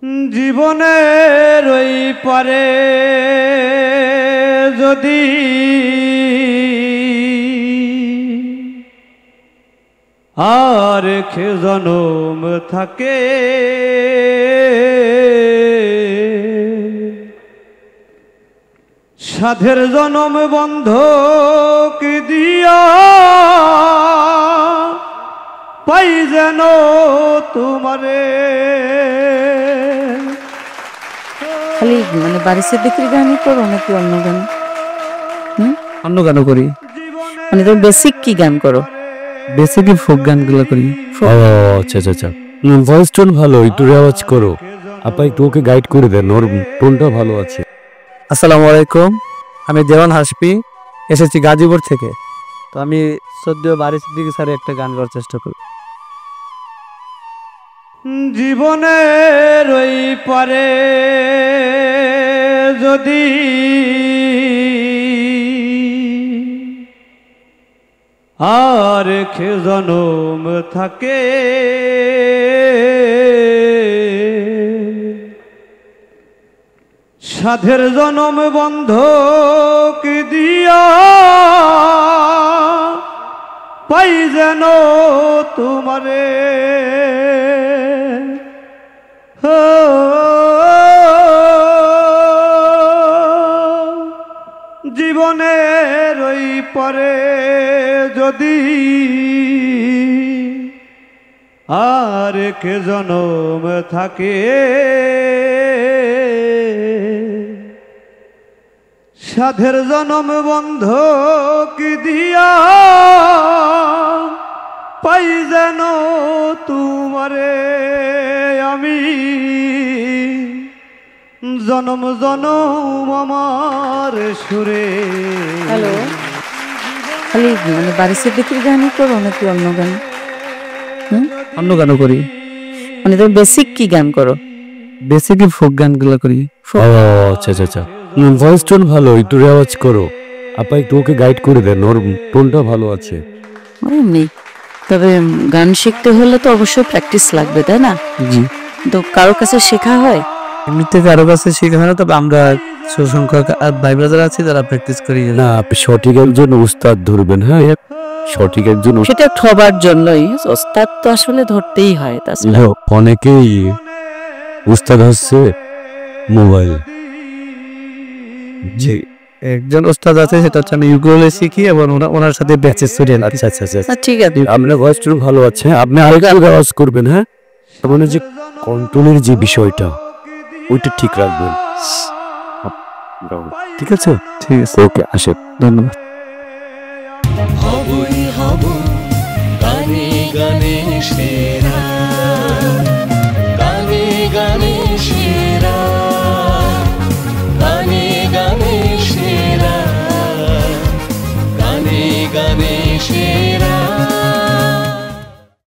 জীবনের ওই পারে যদি আর খে জনম থাকে, সাধের জনম বন্ধক দিয়া পাই যেন তোমারে। খালি মানে বাড়ি সিদ্দিকীর গানই করো নাকি অন্য গান? অন্য গানও করি। মানে তুমি বেসিক কি গান করো? বেসিকই ফোক গানগুলো করি। আচ্ছা আচ্ছা আচ্ছা, ভয়েস টোন ভালো, একটু রেওয়াজ করো। আপা একটু ওকে গাইড করে দেন, ওর টোনটা ভালো আছে। আসসালামু আলাইকুম, আমি দেওয়ান হাসপি, এসেছি গাজীপুর থেকে। তো আমি সদ্য বাড়ি সিদ্দিকী স্যারের একটা গান করার চেষ্টা করি। জীবনের ওই পারে যদি আর খে জনম থাকে, সাধের জনম বন্ধক দিয়া পাই যেন তোমারে। জীবনের ওই পরে যদি আর কে জনম থাকে, সাধের জনম বন্ধক দিয়া পাই যেন তোমারে। আমি জনম জনম আমার সুরে। হ্যালো, খালি মানে বাড়ি সিদ্দিকীর গানই করো নাকি অন্য গান? অন্য গানও করি। মানে তুমি বেসিক কি গান করো? বেসিকই ফোক গানগুলো করি। আচ্ছা আচ্ছা আচ্ছা, ভয়েস টোন ভালো, একটু রেওয়াজ করো। আপা একটু ওকে গাইড করে দেন, ওর টোনটা ভালো আছে। এমনি তবে গান শিখতে হলে তো অবশ্যই প্র্যাকটিস লাগবে, তাই না? জি। তো কারোর কাছে শেখা হয়? এমনিতে কারো কাছে শেখা হয় না, তবে আমরা সুসংখ্যক ভাই ব্রাদার আছি যারা প্র্যাকটিস করি। না, আপনি সঠিক একজন উস্তাদ ধরবেন। হ্যাঁ, সঠিক একজন সেটা সবার জন্যই, ওস্তাদ তো আসলে ধরতেই হয়। তাছাড়া অনেকেই উস্তাদ হচ্ছে মোবাইল। জি, একজন ওস্তাদ আছে, সেটা হচ্ছে আমি ইউকুলেলে শিখি এবং ওনার সাথে ব্যাচে স্টুডেন্ট। আচ্ছা আচ্ছা আচ্ছা, ঠিক আছে। আপনার ভয়েস টোন ভালো আছে, আপনি আরেকটা আওয়াজ করবেন। হ্যাঁ, মানে যে কন্ট্রোলের যে বিষয়টা ওইটা ঠিক রাখবেন। ঠিক আছে, ঠিক আছে, ওকে, আসে, ধন্যবাদ। হবই হব গানে গানে সেরা।